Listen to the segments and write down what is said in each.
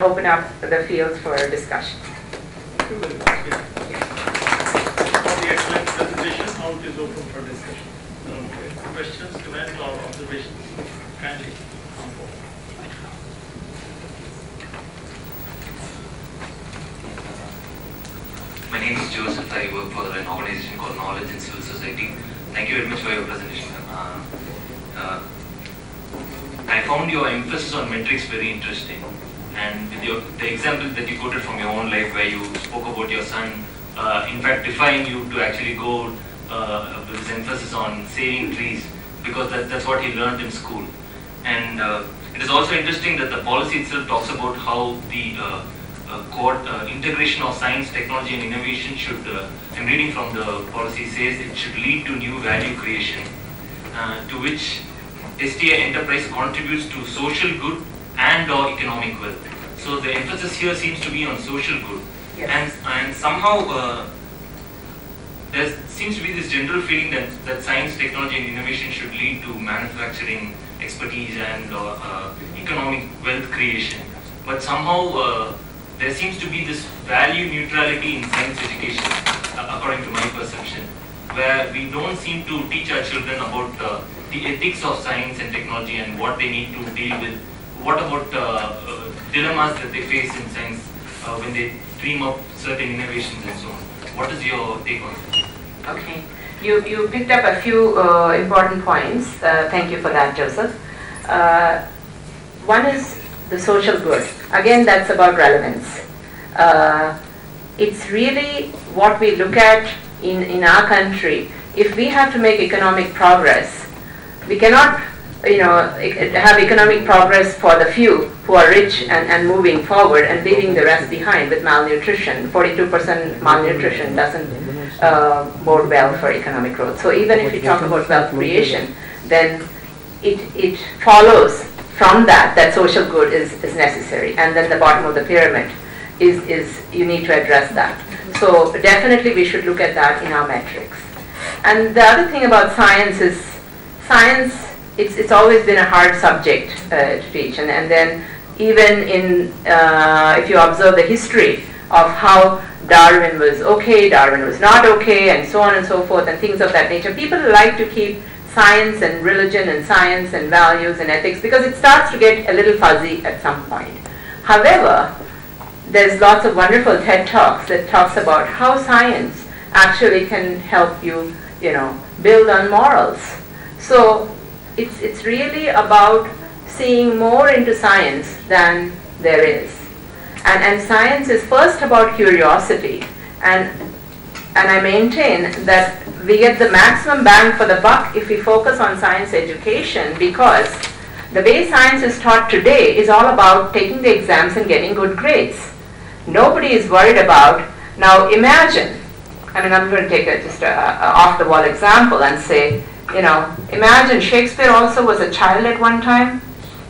open up the fields for discussion. Thank you very much. For the excellent presentation, now it is open for discussion. Questions, comments, or observations? Kindly come forward. My name is Joseph. I work for an organization called Knowledge and Civil Society. Thank you very much for your presentation. I found your emphasis on metrics very interesting, and with the example that you quoted from your own life, where you spoke about your son, in fact, defying you to actually go with this emphasis on saving trees, because that's what he learned in school. And it is also interesting that the policy itself talks about how the integration of science, technology, and innovation should, I'm reading from the policy, says it should lead to new value creation, to which STI enterprise contributes to social good and or economic wealth. So the emphasis here seems to be on social good. Yes. And somehow there seems to be this general feeling that science, technology, and innovation should lead to manufacturing expertise and economic wealth creation. But somehow there seems to be this value neutrality in science education, according to my perception, where we don't seem to teach our children about the ethics of science and technology and what they need to deal with. What about dilemmas that they face in science when they dream up certain innovations and so on? What is your take on it? Okay, you picked up a few important points. Thank you for that, Joseph. One is the social good. Again, that's about relevance. It's really what we look at in our country. If we have to make economic progress, we cannot have economic progress for the few who are rich and moving forward and leaving the rest behind with malnutrition. 42% malnutrition doesn't bode well for economic growth. So even if you talk about wealth creation, then it follows from that social good is necessary. And then the bottom of the pyramid is you need to address that. So definitely we should look at that in our metrics. And the other thing about science is science, it's always been a hard subject to teach. And then even in, if you observe the history of how Darwin was okay, Darwin was not okay, and so on and so forth, and things of that nature, people like to keep science and religion and science and values and ethics because it starts to get a little fuzzy at some point. However, there's lots of wonderful TED Talks that talks about how science actually can help you, build on morals. So it's really about seeing more into science than there is. And science is first about curiosity. And I maintain that we get the maximum bang for the buck if we focus on science education, because the way science is taught today is all about taking the exams and getting good grades. Nobody is worried about, now imagine, I'm going to take just a off-the-wall example and say, imagine Shakespeare also was a child at one time.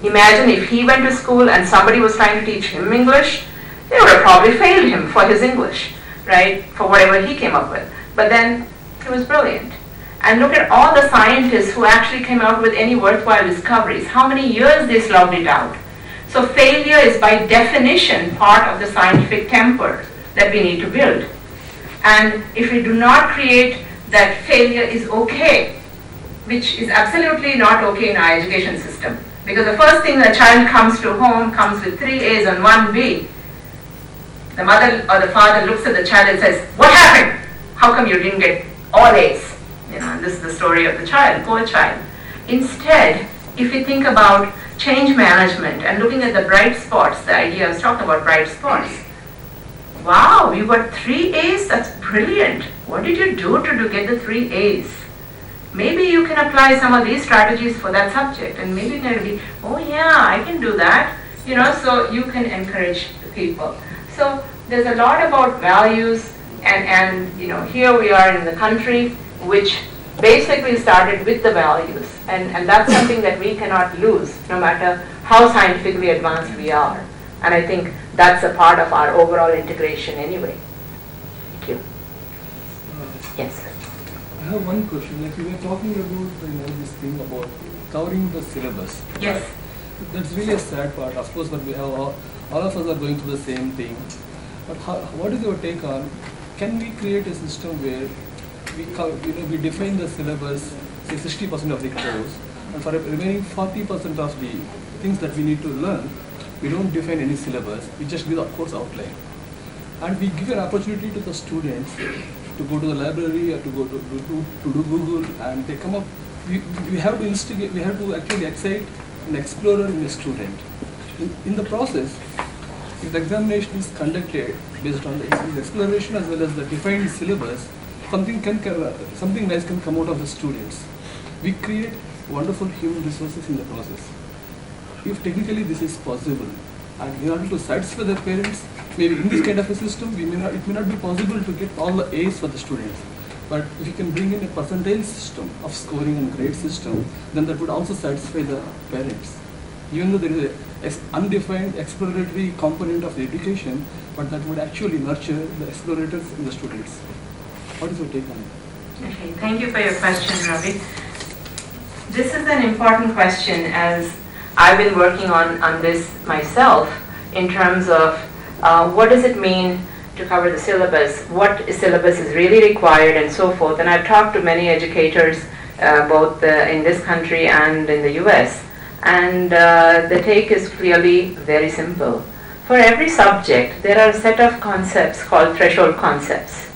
Imagine if he went to school and somebody was trying to teach him English, they would have probably failed him for his English, right, for whatever he came up with. But then he was brilliant. And look at all the scientists who actually came out with any worthwhile discoveries. How many years they slogged it out. So failure is by definition part of the scientific temper that we need to build. And if we do not create that failure is okay, which is absolutely not okay in our education system, because the first thing a child comes to home comes with 3 A's and 1 B, the mother or the father looks at the child and says, "What happened? How come you didn't get all A's?" And this is the story of the child, poor child. Instead, if we think about change management and looking at the bright spots, the idea I was talking about bright spots. Wow, you got 3 A's? That's brilliant. What did you do to get the 3 A's? Maybe you can apply some of these strategies for that subject, and maybe they'll be, oh yeah, I can do that. So you can encourage people. So there's a lot about values, and here we are in the country which basically started with the values, and that's something that we cannot lose no matter how scientifically advanced we are. And I think that's a part of our overall integration anyway. Thank you. Yes. I have one question. Like you were talking about this thing about covering the syllabus. Yes. That's really a sad part. Of course, but we have all of us are going through the same thing. But what is your take on, can we create a system where we define the syllabus, say 60% of the course, and for the remaining 40% of the things that we need to learn, we don't define any syllabus, we just give the course outline. And we give an opportunity to the students to go to the library or to go to do Google, and they come up. We have to instigate, we have to actually excite an explorer in a student. In the process, if the examination is conducted based on the exploration as well as the defined syllabus, something nice can come out of the students. We create wonderful human resources in the process. If technically this is possible, and in order to satisfy the parents, maybe in this kind of a system, it may not be possible to get all the A's for the students. But if you can bring in a percentile system of scoring and grade system, then that would also satisfy the parents. Even though there is an undefined exploratory component of the education, but that would actually nurture the explorators in the students. What is your take on it? Okay, thank you for your question, Ravi. This is an important question, as I've been working on this myself in terms of what does it mean to cover the syllabus, what syllabus is really required, and so forth. And I've talked to many educators both in this country and in the US, and the take is clearly very simple. For every subject, there are a set of concepts called threshold concepts.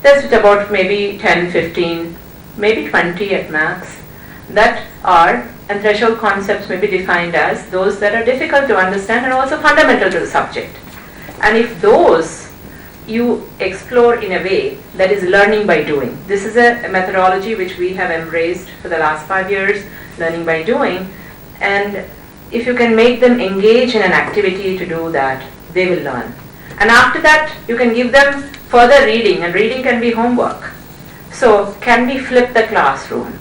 There's about maybe 10, 15, maybe 20 at max that are, and threshold concepts may be defined as those that are difficult to understand and also fundamental to the subject. And if those you explore in a way that is learning by doing. This is a methodology which we have embraced for the last 5 years, learning by doing. And if you can make them engage in an activity to do that, they will learn. And after that, you can give them further reading, and reading can be homework. So can we flip the classroom?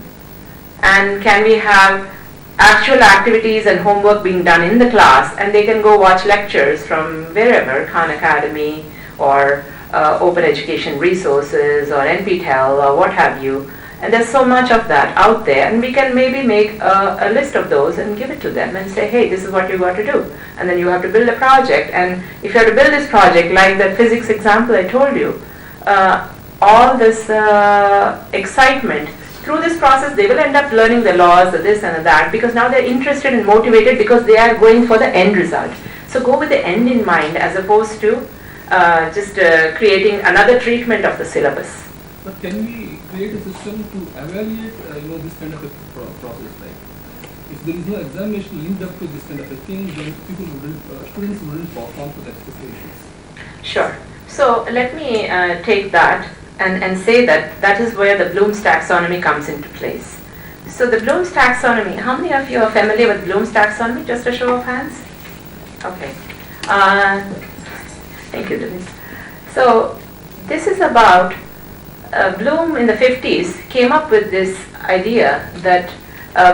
And can we have actual activities and homework being done in the class, and they can go watch lectures from wherever, Khan Academy, or Open Education Resources, or NPTEL, or what have you. And there's so much of that out there, and we can maybe make a list of those and give it to them and say, hey, this is what you got to do. And then you have to build a project, and if you have to build this project, like that physics example I told you, all this excitement, through this process they will end up learning the laws, the this and the that, because now they're interested and motivated because they are going for the end result. So go with the end in mind as opposed to just creating another treatment of the syllabus. But can we create a system to evaluate this kind of a process? Like, if there is no examination linked up to this kind of a thing, then students wouldn't perform to the expectations. Sure. So let me take that and say that is where the Bloom's Taxonomy comes into place. So the Bloom's Taxonomy, how many of you are familiar with Bloom's Taxonomy? Just a show of hands. Okay. Thank you, Denise. So this is about Bloom in the 50s came up with this idea that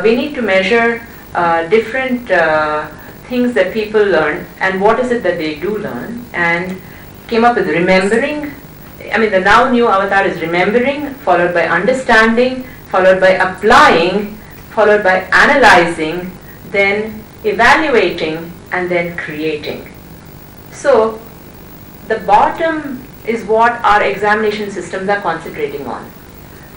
we need to measure different things that people learn and what is it that they do learn, and came up with remembering. I mean, the now new avatar is remembering, followed by understanding, followed by applying, followed by analyzing, then evaluating, and then creating. So the bottom is what our examination systems are concentrating on,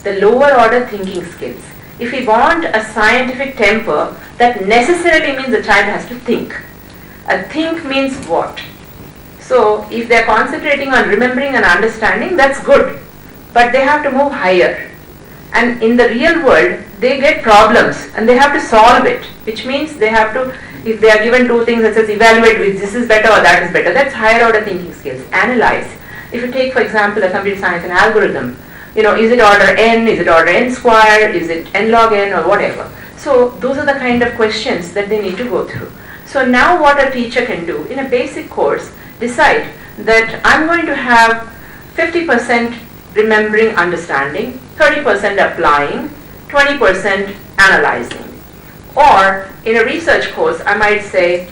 the lower order thinking skills. If we want a scientific temper, that necessarily means the child has to think. A think means what? So if they're concentrating on remembering and understanding, that's good, but they have to move higher. And in the real world, they get problems and they have to solve it, which means they have to, if they are given two things that says evaluate which this is better or that is better, that's higher order thinking skills. Analyze. If you take, for example, a computer science and algorithm, is it order n, is it order n squared, is it n log n, or whatever. So those are the kind of questions that they need to go through. So now what a teacher can do in a basic course, decide that I'm going to have 50% remembering, understanding, 30% applying, 20% analyzing. Or in a research course, I might say,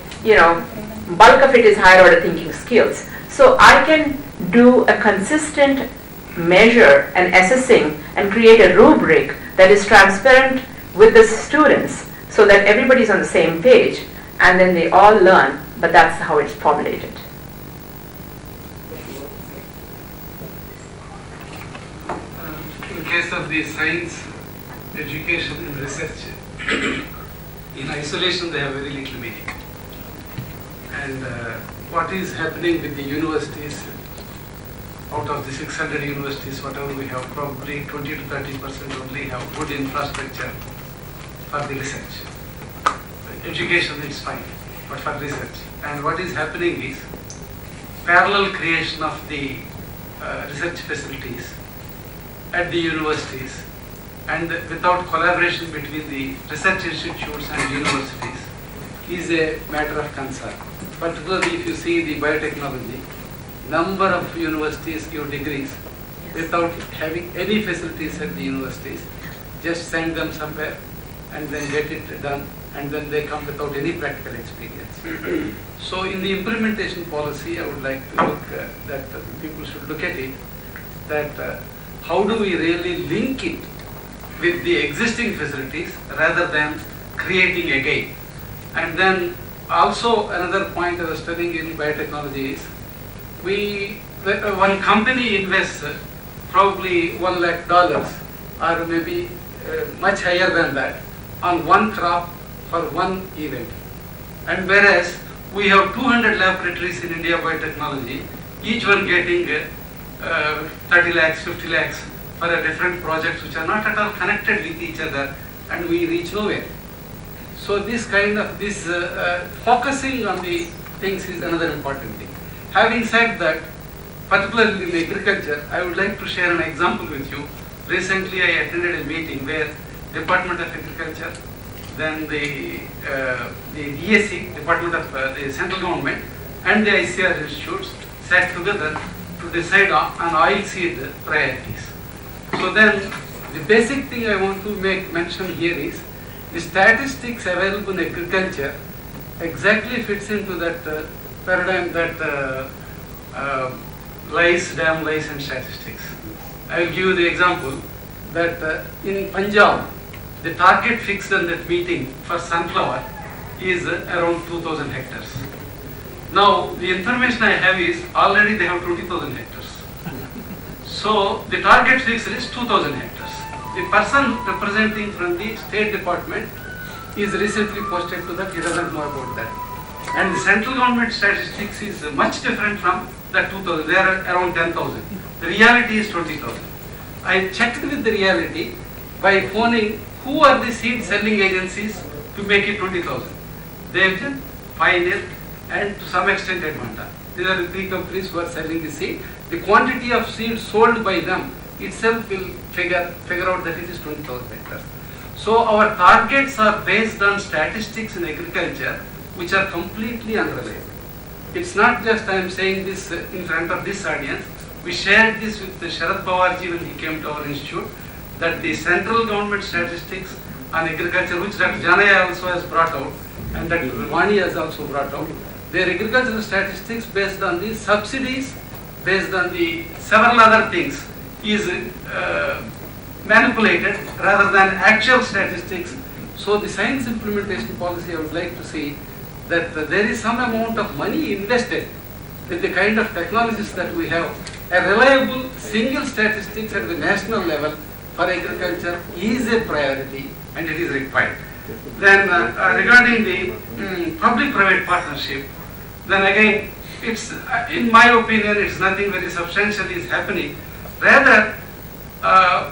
bulk of it is higher order thinking skills. So I can do a consistent measure and assessing and create a rubric that is transparent with the students so that everybody's on the same page, and then they all learn but that's how it's formulated. In case of the science, education and research, in isolation they have very little meaning. And what is happening with the universities, out of the 600 universities, whatever we have, probably 20 to 30% only have good infrastructure for the research. Education is fine, but for research. And what is happening is parallel creation of the research facilities at the universities, and without collaboration between the research institutes and universities is a matter of concern. Particularly if you see the biotechnology, number of universities give degrees without having any facilities at the universities, just send them somewhere and then get it done, and then they come without any practical experience. So in the implementation policy, I would like to look that people should look at it, that how do we really link it with the existing facilities rather than creating again. And then also another point I was studying in biotechnology is, one company invests probably $1 lakh or maybe much higher than that on one crop for one event. And whereas we have 200 laboratories in India biotechnology, each one getting 30 lakhs, 50 lakhs for a different projects which are not at all connected with each other, and we reach nowhere. So this kind of focusing on the things is another important thing. Having said that, particularly in agriculture, I would like to share an example with you. Recently I attended a meeting where Department of Agriculture, then the DSC, Department of the Central Government, and the ICR institutes sat together to decide on oilseed priorities. So then the basic thing I want to make mention here is the statistics available in agriculture exactly fits into that paradigm that lice, damn lice and statistics. I will give you the example that in Punjab, the target fixed on that meeting for sunflower is around 2,000 hectares. Now, the information I have is already they have 20,000 hectares. So, the target fixed is 2,000 hectares. The person representing from the State Department is recently posted to that, he doesn't know about that. And the central government statistics is much different from that 2,000, they are around 10,000. The reality is 20,000. I checked with the reality by phoning who are the seed selling agencies to make it 20,000. Devjan, Pioneer, and to some extent Advanta. These are the three companies who are selling the seed. The quantity of seed sold by them itself will figure out that it is 20,000 hectares. So our targets are based on statistics in agriculture which are completely unreliable. It's not just I am saying this in front of this audience. We shared this with Sharad Pawarji when he came to our institute, that the central government statistics on agriculture, which Dr. Janaya also has brought out, and Dr. Vani has also brought out, their agricultural statistics based on the subsidies, based on the several other things, is manipulated rather than actual statistics. So the science implementation policy, I would like to see that there is some amount of money invested with the kind of technologies that we have. A reliable single statistics at the national level for agriculture is a priority and it is required. Then regarding the public-private partnership, then again, it's in my opinion, it's nothing very substantial is happening. Rather,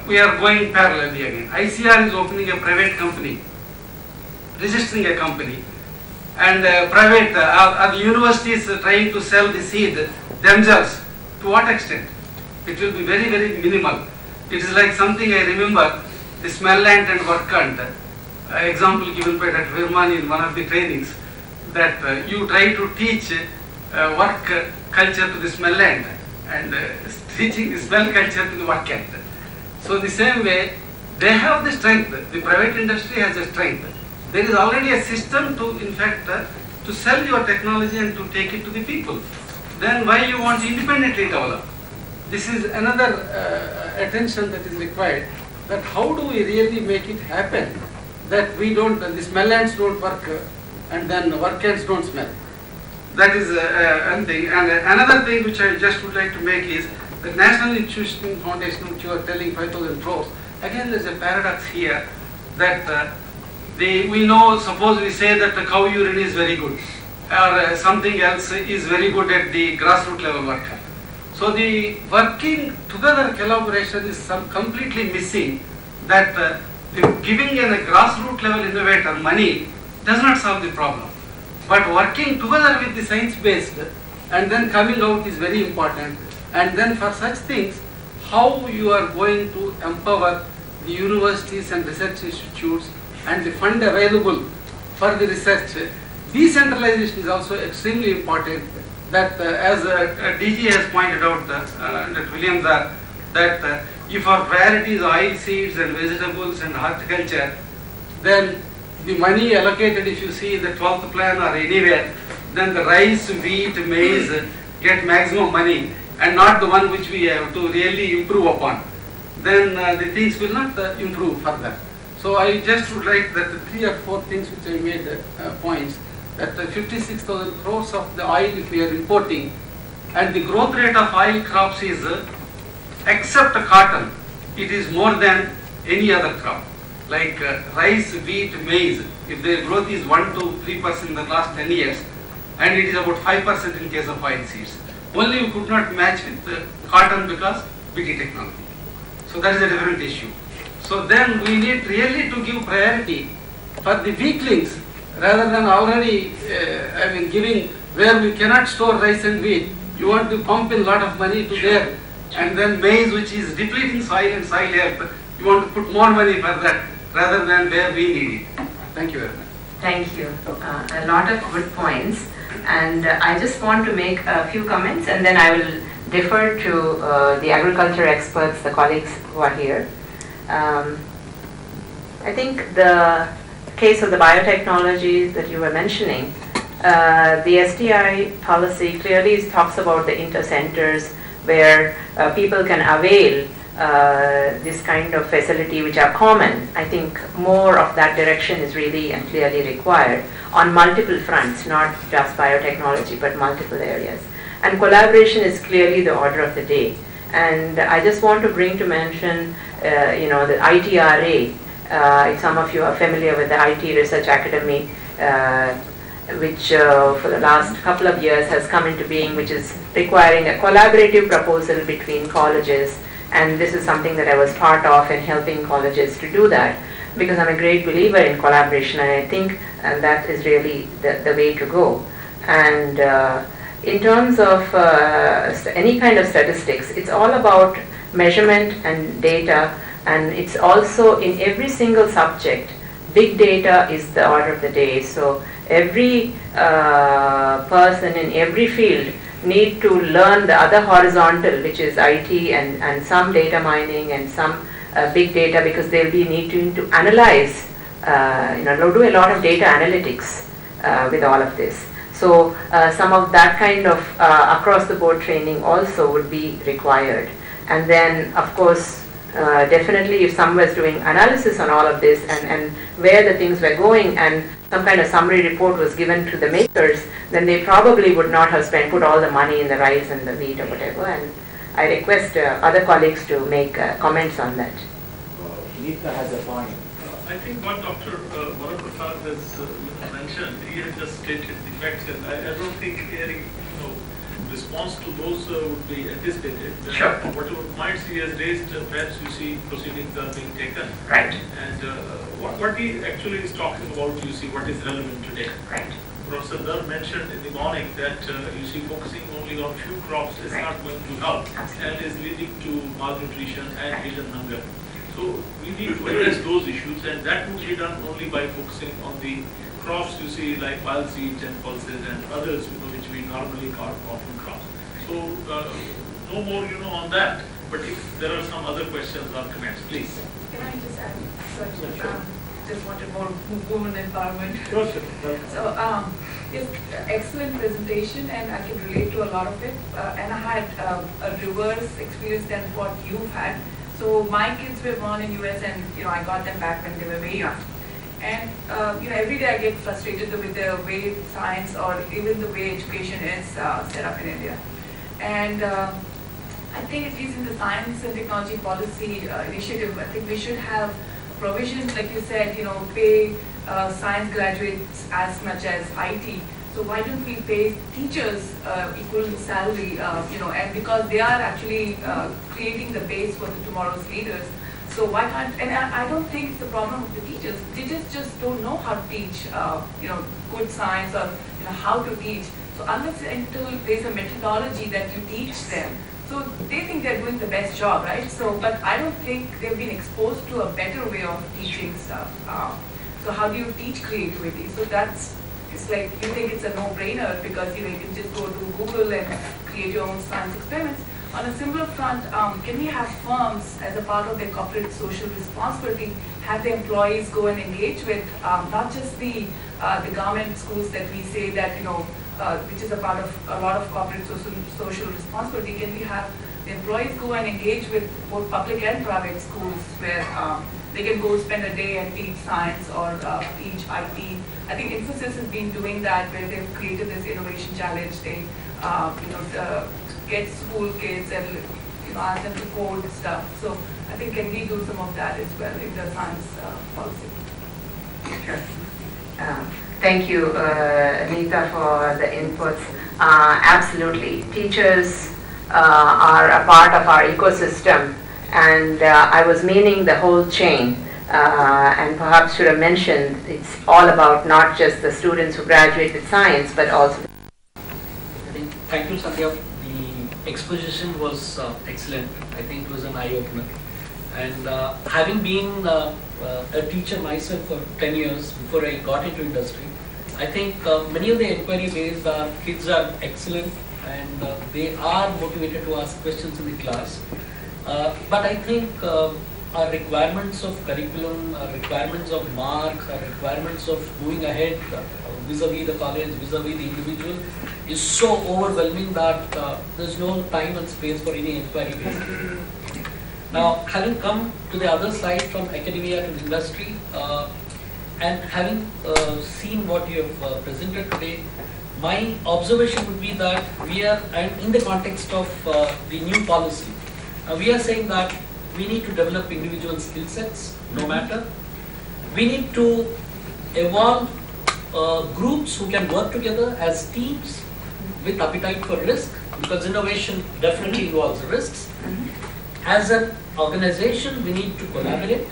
we are going parallelly again. ICR is opening a private company, registering a company, and are the universities trying to sell the seed themselves. To what extent? It will be very, very minimal. It is like something I remember, the smell ant and work ant example given by Dr. Virmani in one of the trainings, that you try to teach work culture to the smell ant and teaching the smell culture to the work ant. So the same way, they have the strength, the private industry has a strength. There is already a system to, in fact, to sell your technology and to take it to the people. Then why you want to independently develop? This is another attention that is required, that how do we really make it happen that we don't, the smell ants don't work and then work ants don't smell. that is one thing. And another thing which I just would like to make is the National Nutrition Foundation, which you are telling 5,000 crores. Again, there's a paradox here that we know, suppose we say that the cow urine is very good, or something else is very good at the grassroots level work. So the working together collaboration is completely missing, that giving a grassroots level innovator money does not solve the problem. But working together with the science-based and then coming out is very important. And then for such things, how you are going to empower the universities and research institutes and the fund available for the research. Decentralization is also extremely important. That as DG has pointed out, that William, that if our priority is oil seeds and vegetables and horticulture, then the money allocated, if you see the 12th plan or anywhere, then the rice, wheat, maize get maximum money and not the one which we have to really improve upon. Then the things will not improve further. So I just would like that the 3 or 4 things which I made points, that 56,000 crores of the oil if we are importing, and the growth rate of oil crops is, except cotton, it is more than any other crop. Like rice, wheat, maize, if their growth is 1 to 3% in the last 10 years, and it is about 5% in case of oil seeds. Only we could not match with cotton because BT technology. So that is a different issue. So then we need really to give priority for the weaklings rather than already giving where we cannot store rice and wheat. You want to pump in a lot of money to there, and then maize, which is depleting soil and soil health, you want to put more money for that rather than where we need it. Thank you very much. Thank you. A lot of good points, and I just want to make a few comments, and then I will defer to the agriculture experts, the colleagues who are here. I think the case of the biotechnology that you were mentioning, the STI policy clearly talks about the intercenters where people can avail this kind of facility which are common. I think more of that direction is really and clearly required on multiple fronts, not just biotechnology, but multiple areas. And collaboration is clearly the order of the day. And I just want to bring to mention, the ITRA. Some of you are familiar with the IT Research Academy, which for the last couple of years has come into being, which is requiring a collaborative proposal between colleges. And this is something that I was part of in helping colleges to do that, because I'm a great believer in collaboration, and I think that is really the way to go. And in terms of any kind of statistics, it's all about measurement and data, and it's also in every single subject. Big data is the order of the day. So every person in every field need to learn the other horizontal, which is IT and some data mining and some big data, because they'll be needing to analyze, do a lot of data analytics with all of this. So some of that kind of across the board training also would be required. And then, of course, definitely if someone was doing analysis on all of this and where the things were going, and some kind of summary report was given to the makers, then they probably would not have put all the money in the rice and the wheat or whatever. And I request other colleagues to make comments on that. Neeta has a point. I think what Dr. Prasad has mentioned, he has just stated the facts, and I don't think any response to those would be anticipated. Sure. Whatever points he has raised, perhaps you see proceedings are being taken. Right. And what he actually is talking about, you see, what is relevant today. Right. Professor Dar mentioned in the morning that you see focusing only on few crops is not going to help, and is leading to malnutrition and hidden hunger. So we need to address those issues, and that will be done only by focusing on the crops, you see, like wild seeds and pulses and others, which we normally call orphan crops. So no more, on that. But if there are some other questions or comments, please. Can I just add a question? Just wanted more women empowerment. Sure, sure. So it's excellent presentation, and I can relate to a lot of it. And I had a reverse experience than what you've had. So my kids were born in US, and I got them back when they were very young. And every day I get frustrated with the way science or even the way education is set up in India. And I think at least in the science and technology policy initiative, I think we should have provisions, like you said, pay science graduates as much as IT. So why don't we pay teachers equal salary, and because they are actually creating the base for tomorrow's leaders. So why can't, and I don't think it's the problem of the teachers. Teachers just don't know how to teach, good science or, how to teach. So unless until there's a methodology that you teach them, so they think they're doing the best job, right? So, but I don't think they've been exposed to a better way of teaching stuff. So how do you teach creativity? So it's like you think it's a no-brainer because you can just go to Google and create your own science experiments. On a similar front, can we have firms as a part of their corporate social responsibility have the employees go and engage with not just the government schools that we say that which is a part of a lot of corporate social responsibility? Can we have the employees go and engage with both public and private schools where they can go spend a day and teach science or teach IT? I think Infosys has been doing that where they've created this innovation challenge. They get school kids and ask them to code stuff. So I think can we do some of that as well in the science policy? Sure. Thank you, Anita, for the inputs. Absolutely. Teachers are a part of our ecosystem, and I was meaning the whole chain, and perhaps should have mentioned it's all about not just the students who graduate with science, but also. Thank you, Sandhya. The exposition was excellent. I think it was an eye-opener. And having been a teacher myself for 10 years before I got into industry, I think many of the inquiry based kids are excellent and they are motivated to ask questions in the class. But I think our requirements of curriculum, our requirements of marks, our requirements of moving ahead vis-a-vis the college, vis-a-vis the individual is so overwhelming that there's no time and space for any inquiry based. Now, having come to the other side from academia to the industry, and having seen what you have presented today, my observation would be that we are, and in the context of the new policy, we are saying that we need to develop individual skill sets, no matter. We need to evolve groups who can work together as teams with appetite for risk, because innovation definitely involves risks. As an organization, we need to collaborate,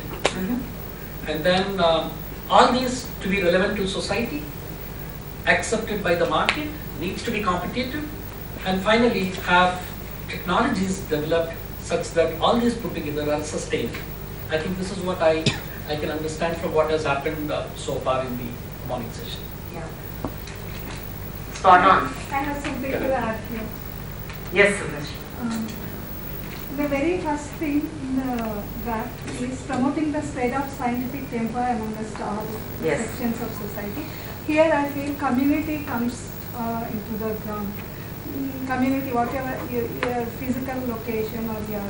and then all these to be relevant to society, accepted by the market, needs to be competitive, and finally have technologies developed such that all these put together are sustained. I think this is what I can understand from what has happened so far in the morning session. Yeah. Spot on. I have something to add here. Yes, Suresh. The very first thing in the draft is promoting the spread of scientific temper among the staff sections of society. Here I feel community comes into the ground. Community, whatever your physical location or your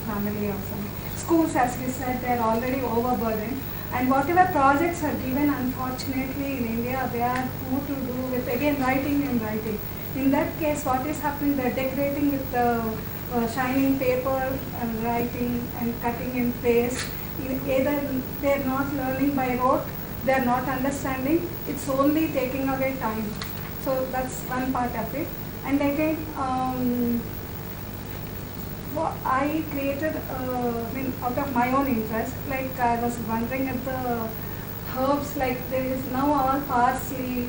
family or something. Schools, as we said, they are already overburdened. And whatever projects are given, unfortunately in India, they are more to do with, again, writing and writing. In that case, what is happening, they are decorating with the shining paper and writing and cutting in paste. Either they are not learning by rote, they are not understanding, it's only taking away time. So that's one part of it. And again, I created, out of my own interest, like I was wondering if the herbs, like there is now all parsley,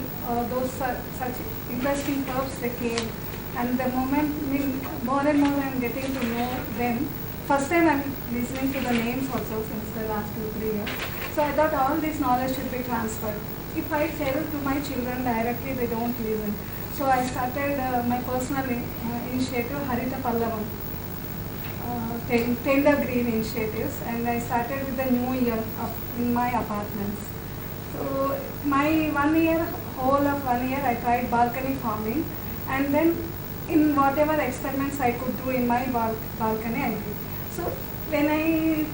those such interesting herbs they came. And the moment, more and more I'm getting to know them. First time I'm listening to the names also since the last 2-3 years. So I thought all this knowledge should be transferred. If I tell to my children directly, they don't listen. So I started my personal initiative, Harita Pallavam, Tender Green Initiatives, and I started with the new year in my apartments. So my whole of 1 year, I tried balcony farming, and then in whatever experiments I could do in my balcony, I did. So when I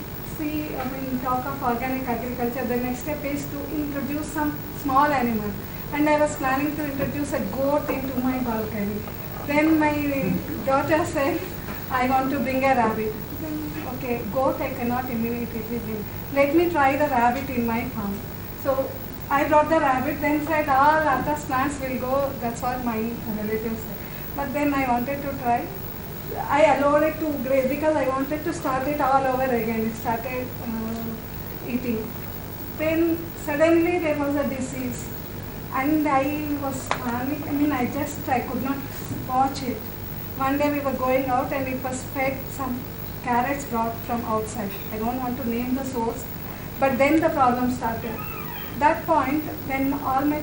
talk of organic agriculture, the next step is to introduce some small animal. And I was planning to introduce a goat into my balcony. Then my daughter said, I want to bring a rabbit. Okay, goat I cannot immediately bring. Let me try the rabbit in my farm. So I brought the rabbit, then said all other plants will go, that's what my relatives said. But then I wanted to try. I allowed it to grow because I wanted to start it all over again. It started eating. Then suddenly there was a disease. And I was panic. I could not watch it. One day we were going out and it was fed some carrots brought from outside. I don't want to name the source. But then the problem started. That point, when all my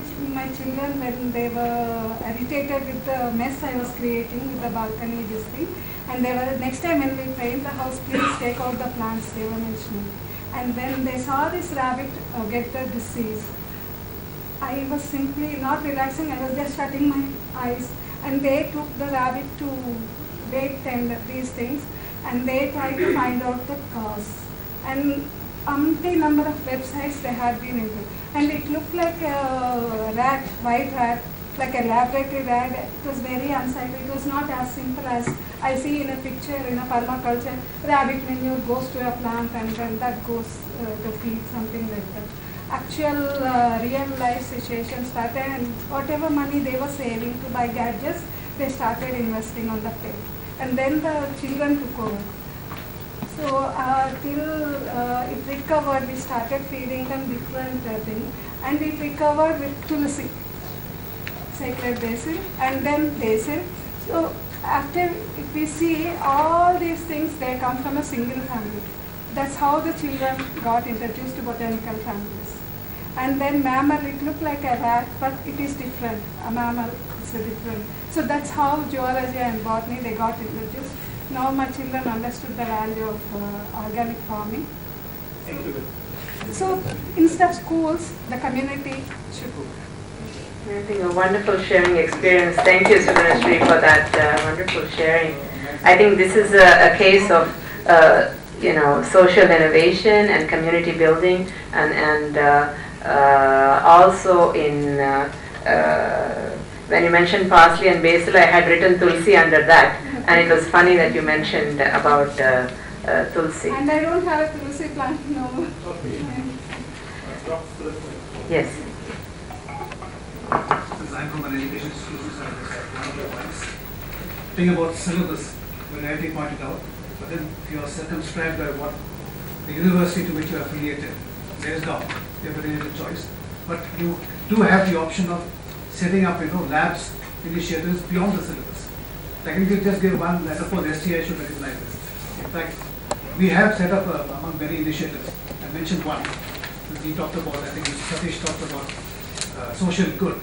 children, when they were irritated with the mess I was creating with the balcony, this thing, and they were, next time when we paint the house, please take out the plants, they were mentioning. And when they saw this rabbit get the disease, I was simply not relaxing, I was just shutting my eyes. And they took the rabbit to vet and these things, and they tried to find out the cause. And umpty number of websites they had been into. And it looked like a rat, white rat, like a laboratory rat. It was very unsightly. It was not as simple as I see in a picture in a permaculture. Rabbit manure goes to a plant and then that goes to feed, something like that. Actual real life situation started, and whatever money they were saving to buy gadgets, they started investing on the pet. And then the children took over. So till it recovered, we started feeding them different things, and it recovered with tulsi, sacred basil, and then basil. So after, if we see all these things, they come from a single family. That's how the children got introduced to botanical families. And then mammal, it looked like a rat, but it is different. A mammal is different. So that's how zoology and botany, they got introduced. Now my children understood the value of organic farming. So instead of schools, the community should go. I think a wonderful sharing experience. Thank you, Subhanashri, for that wonderful sharing. I think this is a case of social innovation and community building, and also in when you mentioned parsley and basil, I had written tulsi under that, and it was funny that you mentioned about tulsi. And I don't have a tulsi plant, no. Yes. Since I'm from an education institution, so one of the points. Thing about syllabus, when I pointed out, but then if you are circumscribed by what the university to which you are affiliated lays down, you have a very little choice. But you do have the option of setting up, labs, initiatives beyond the syllabus. Like if you just give one, I suppose STI should recognize this. In fact, we have set up among many initiatives. I mentioned one. He talked about, I think Satish talked about social good.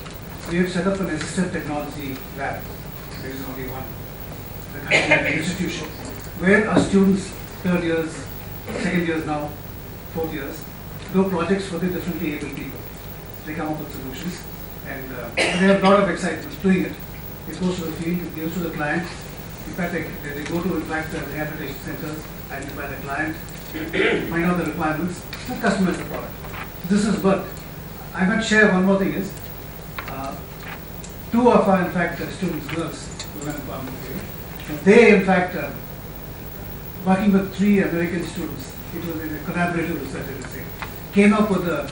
We have set up an assistive technology lab. There is only one. The country institution where our students, third years, second years now, fourth years, do projects for the differently able people. They come up with solutions, and they have a lot of excitement doing it. It goes to the field, it gives to the client. In fact, they go to, the rehabilitation centers, identify the client, find out the requirements, and customize the product. This is work. I might share one more thing is, two of our, in fact, students, girls, women empowerment, they, in fact, working with 3 American students, it was in a collaborative research, I would say, came up with a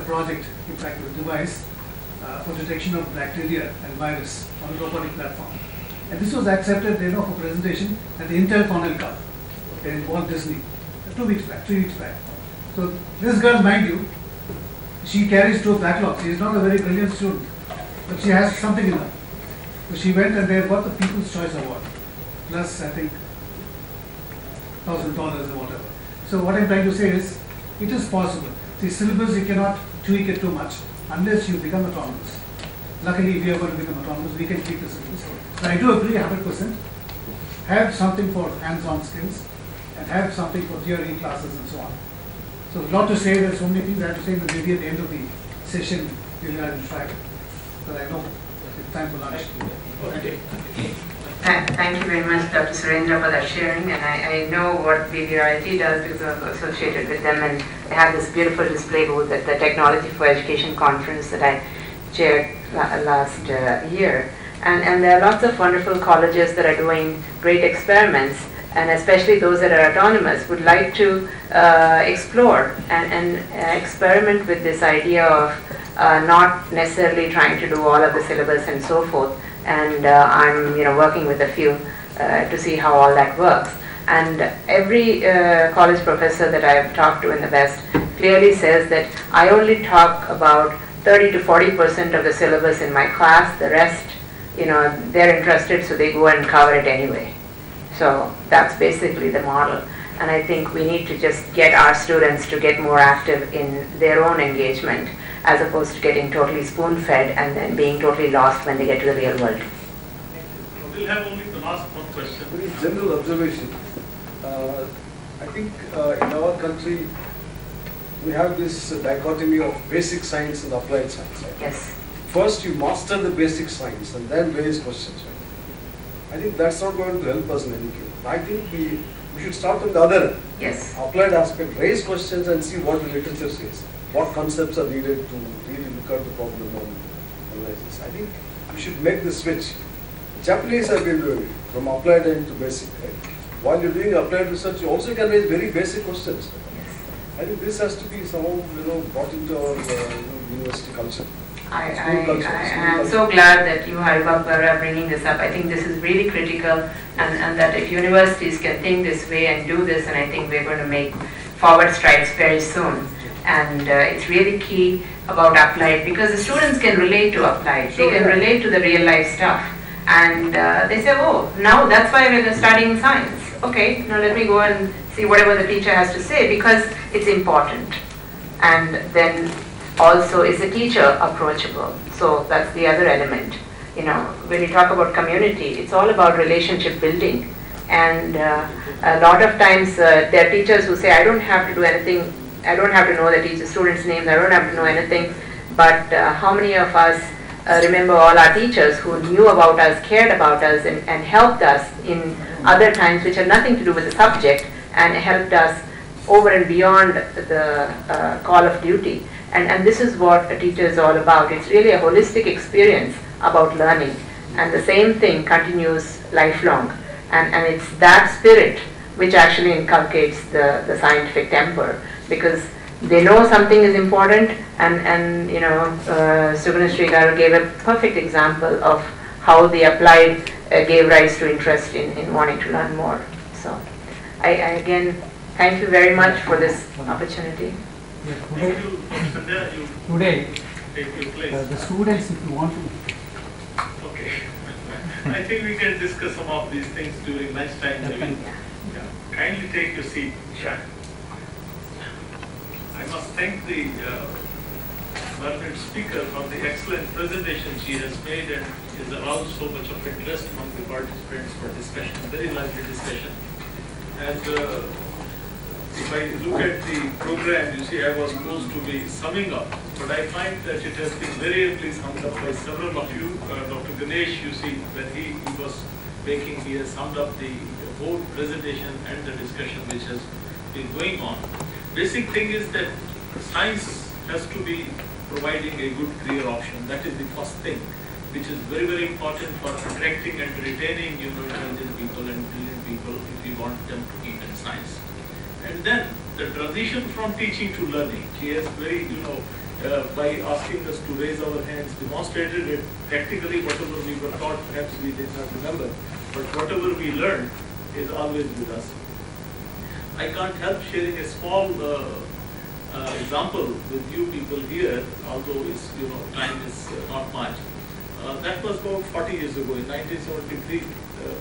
project, in fact, with a device for detection of bacteria and virus on a robotic platform. And this was accepted, for presentation at the Intel Cornell Cup in Walt Disney 3 weeks back. So this girl, mind you, she carries 2 backlogs. She is not a very brilliant student, but she has something in her. So she went and they got the People's Choice Award, plus I think $1,000 or whatever. So what I'm trying to say is, it is possible. See, syllabus, you cannot tweak it too much unless you become autonomous. Luckily, if we are going to become autonomous, we can tweak the syllabus. But I do agree 100%. Have something for hands-on skills and have something for theory classes and so on. So a lot to say, there's so many things I have to say, but maybe at the end of the session, we'll have in track. But I know it's time for lunch. Thank Thank you very much, Dr. Surendra, for that sharing. And I know what BBRIT does because I'm associated with them, and they have this beautiful display booth at the Technology for Education conference that I chaired last year. And there are lots of wonderful colleges that are doing great experiments, and especially those that are autonomous would like to explore and experiment with this idea of not necessarily trying to do all of the syllabus and so forth. And I'm working with a few to see how all that works. And every college professor that I've talked to in the West clearly says that I only talk about 30 to 40% of the syllabus in my class. The rest, they're interested, so they go and cover it anyway. So that's basically the model. And I think we need to just get our students to get more active in their own engagement, as opposed to getting totally spoon-fed and then being totally lost when they get to the real world. We'll have only the last one question. Very general observation. I think in our country we have this dichotomy of basic science and applied science. Right? Yes. First you master the basic science and then raise questions. Right? I think that's not going to help us in any case. I think we should start on the other end. Yes. Applied aspect, raise questions and see what the literature says. What concepts are needed to really look at the problem and analyze this. I think we should make the switch. The Japanese have been doing it, from applied end to basic. Right? While you're doing applied research, you also can raise very basic questions. I think this has to be somehow brought into our university culture. I am so glad that you, Haribab, are bringing this up. I think this is really critical, and that if universities can think this way and do this, and I think we're going to make forward strides very soon. And it's really key about applied, because the students can relate to applied. They can relate to the real life stuff. And they say, oh, now that's why we're studying science. Okay, now let me go and see whatever the teacher has to say, because it's important. And then also, is the teacher approachable? So that's the other element. When you talk about community, it's all about relationship building. And a lot of times there are teachers who say, I don't have to do anything. I don't have to know the students' names. I don't have to know anything. But how many of us remember all our teachers who knew about us, cared about us, and helped us in other times which had nothing to do with the subject, and helped us over and beyond the call of duty. And this is what a teacher is all about. It's really a holistic experience about learning. And the same thing continues lifelong. And it's that spirit which actually inculcates the scientific temper, because they know something is important, and Sugunashree Garu gave a perfect example of how the applied gave rise to interest in wanting to learn more. So I again thank you very much for this opportunity. Today, Take your place. the students, if you want to. Okay. I think we can discuss some of these things during lunchtime. Maybe. Yeah. Kindly take your seat. Sure. I must thank the learned speaker for the excellent presentation she has made, and has aroused so much of interest among the participants for discussion, very lively discussion. And if I look at the program, you see I was supposed to be summing up, but I find that it has been very ably summed up by several of you. Dr. Ganesh, you see, when he was making, he has summed up the whole presentation and the discussion which has been going on. Basic thing is that science has to be providing a good career option. That is the first thing, which is very, very important for attracting and retaining intelligent people and brilliant people if we want them to keep in science. And then the transition from teaching to learning. He has very, by asking us to raise our hands, demonstrated it practically. Whatever we were taught, perhaps we did not remember, but whatever we learned is always with us. I can't help sharing a small example with you people here, although it's, time is not much. That was about 40 years ago, in 1973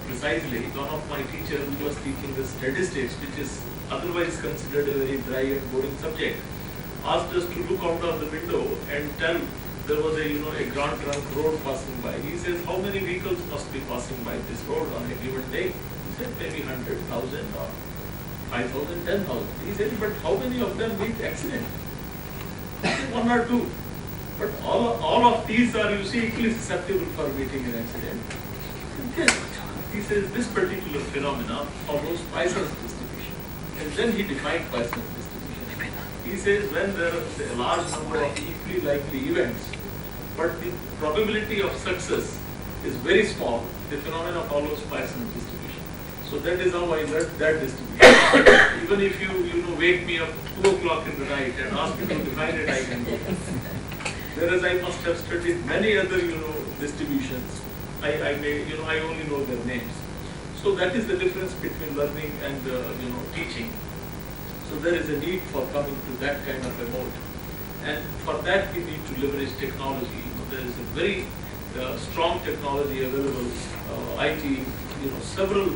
precisely. One of my teachers who was teaching the statistics, which is otherwise considered a very dry and boring subject, asked us to look out of the window and tell there was a Grand Trunk road passing by. He says, how many vehicles must be passing by this road on a given day? He said, maybe 100,000 or 5,000, 10,000. He said, but how many of them meet accident? He said, 1 or 2. But all of these are, equally susceptible for meeting an accident. Yes. He says this particular phenomena follows Poisson's distribution. And then he defined Poisson's distribution. He says when there is a large number of equally likely events, but the probability of success is very small, the phenomena follows Poisson's distribution. So that is how I learned that distribution. Even if you wake me up 2 o'clock in the night and ask me to define it, I can do. Whereas I must have studied many other distributions. I may I only know their names. So that is the difference between learning and teaching. So there is a need for coming to that kind of a mode, and for that we need to leverage technology. There is a very strong technology available, IT, several,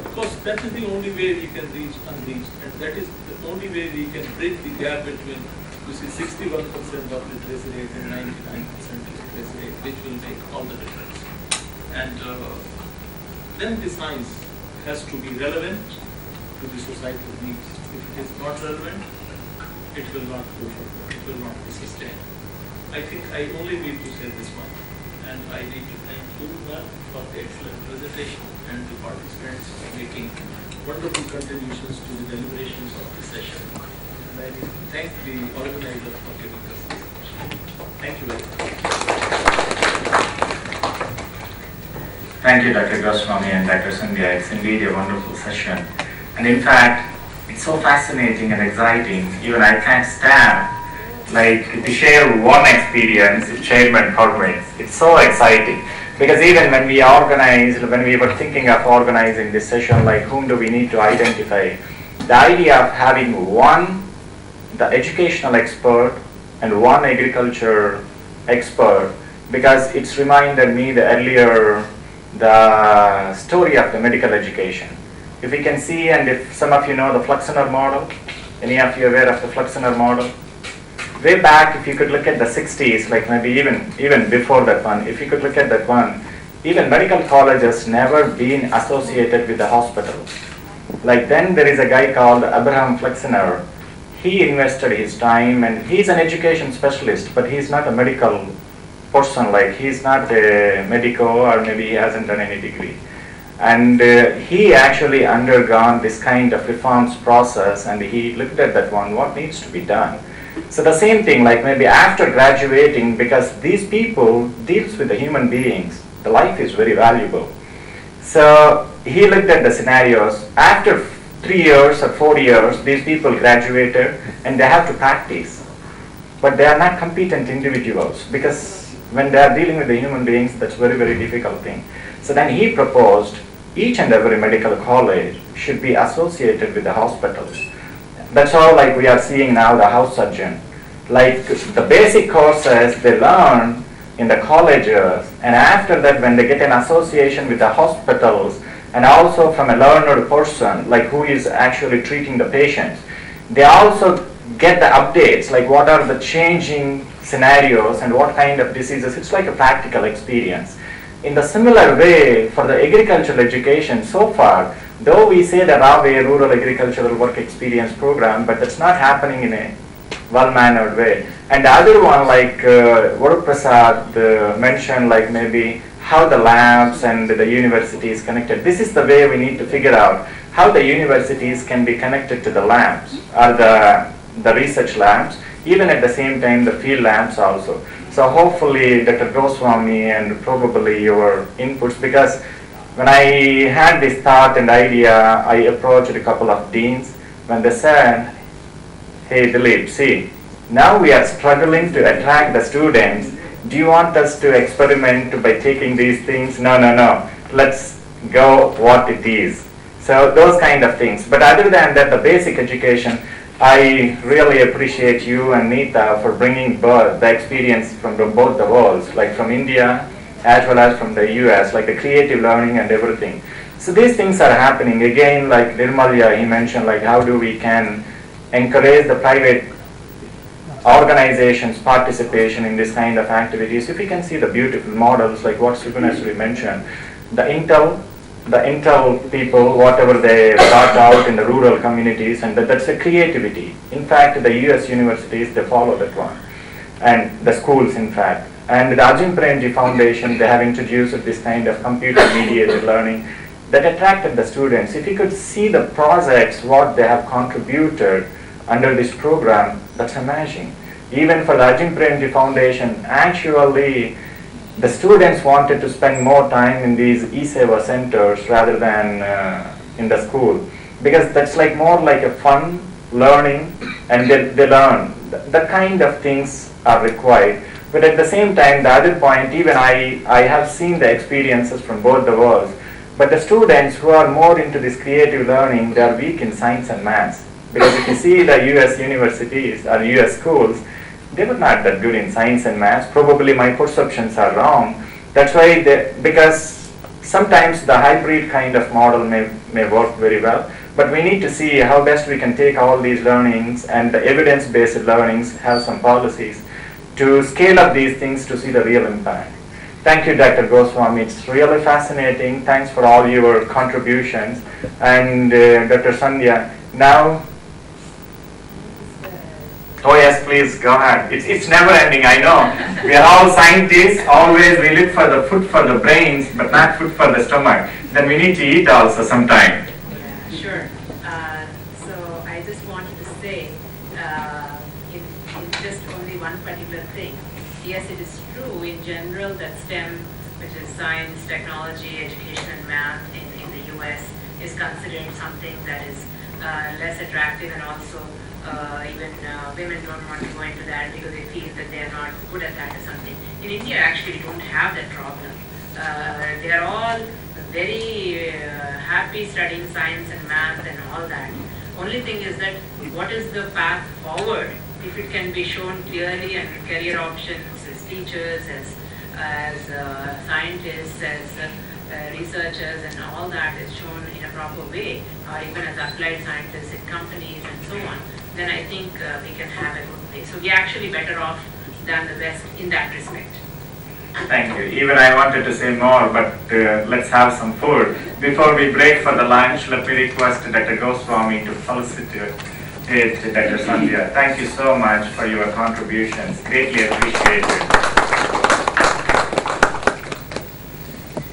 because that is the only way we can reach unreached, and that is the only way we can bridge the gap between, 61% of literacy rate and 99% literacy rate, which will make all the difference. And then the science has to be relevant to the societal needs. If it is not relevant, it will not go further, it will not be sustained. I think I only need to say this one, and I need to thank you, ma'am, for the excellent presentation and the participants for making wonderful contributions to the deliberations of the session. And I need to thank the organizer for giving us this session. Thank you very much. Thank you, Dr. Goswami and Dr. Sandhya. It's indeed a wonderful session. And in fact, it's so fascinating and exciting. Even I can't stand to share one experience if chairman permits. It's so exciting. Because even when we were thinking of organizing this session, whom do we need to identify? The idea of having the educational expert and one agriculture expert, because it's reminded me the story of the medical education. If we can see, and if some of you know the Flexner model, any of you aware of the Flexner model? Way back, if you could look at the 60s, maybe even before that one, if you could look at that one, even medical colleges never been associated with the hospitals. Then there is a guy called Abraham Flexner. He invested his time, and he's an education specialist, but he's not a medical person, he's not a medico, or maybe he hasn't done any degree. And he actually undergone this kind of reforms process, and he looked at that one, what needs to be done. So the same thing, maybe after graduating, because these people deals with the human beings, the life is very valuable. So he looked at the scenarios. After 3 years or 4 years, these people graduated and they have to practice. But they are not competent individuals, because when they are dealing with the human beings, that's very, very difficult thing. So then he proposed each and every medical college should be associated with the hospitals. That's how we are seeing now the house surgeon. The basic courses they learn in the colleges, and after that when they get an association with the hospitals, and also from a learned person who is actually treating the patients, they also get the updates, what are the changing scenarios and what kind of diseases. It's like a practical experience. In the similar way, for the agricultural education so far, though we say the RAWE, Rural Agricultural Work Experience Program, but that's not happening in a well-mannered way. And the other one, Varu Prasad mentioned, maybe how the labs and the university is connected. This is the way we need to figure out how the universities can be connected to the labs, or the research labs, even at the same time the field labs also. So hopefully Dr. Goswami and probably your inputs, because when I had this thought and idea, I approached a couple of deans when they said, hey Dilip, see, now we are struggling to attract the students. Do you want us to experiment by taking these things? No. Let's go what it is. So those kind of things. But other than that, the basic education, I really appreciate you and Neeta for bringing the experience from both the worlds, from India as well as from the US, the creative learning and everything. So these things are happening. Again, Nirmalya, he mentioned, how do we can encourage the private organizations' participation in this kind of activities. If we can see the beautiful models, what Sugunasri mentioned, the Intel people, whatever they brought out in the rural communities, and that's a creativity. In fact, the US universities, they follow that one, and the schools, in fact. And the Ajim Premji Foundation, they have introduced this kind of computer-mediated learning. that attracted the students. If you could see the projects, what they have contributed under this program, that's amazing. Even for the Ajim Premji Foundation, actually, the students wanted to spend more time in these e-seva centers rather than in the school, because that's like more like a fun learning, and they learn. The kind of things are required. But at the same time, the other point, even I have seen the experiences from both the worlds. But the students who are more into this creative learning, they are weak in science and maths. Because if you see the US universities or US schools, they were not that good in science and maths. Probably my perceptions are wrong. That's why, because sometimes the hybrid kind of model may work very well. But we need to see how best we can take all these learnings and the evidence-based learnings, have some policies to scale up these things to see the real impact. Thank you, Dr. Goswami. It's really fascinating. Thanks for all your contributions. And Dr. Sandhya, now, oh yes, please, go ahead. It's never ending, I know. We are all scientists, always we look for the food for the brains, but not food for the stomach. Then we need to eat also sometime. Yeah, sure. So I just wanted to say, in just only one particular thing. Yes, it is true in general that STEM, which is science, technology, education, and math in the US, is considered something that is less attractive, and also even women don't want to go into that because they feel that they are not good at that or something. In India, actually, we don't have that problem. They are all very happy studying science and math and all that. Only thing is that what is the path forward? If it can be shown clearly, and career options as teachers, as scientists, as researchers, and all that is shown in a proper way, or even as applied scientists in companies and so on, then I think we can have a good way. So we're actually better off than the West in that respect. Thank you. Even I wanted to say more, but let's have some food. Before we break for the lunch, let me request Dr. Goswami to felicitate Dr. Sandhya. Thank you so much for your contributions. Greatly appreciated.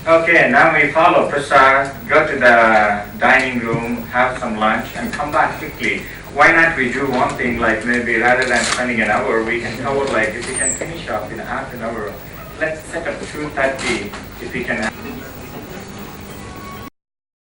Okay, now we follow Prasad, go to the dining room, have some lunch, and come back quickly. Why not we do one thing, like maybe rather than spending an hour, we can cover, like if we can finish up in half an hour. Let's set up 2:30 if we can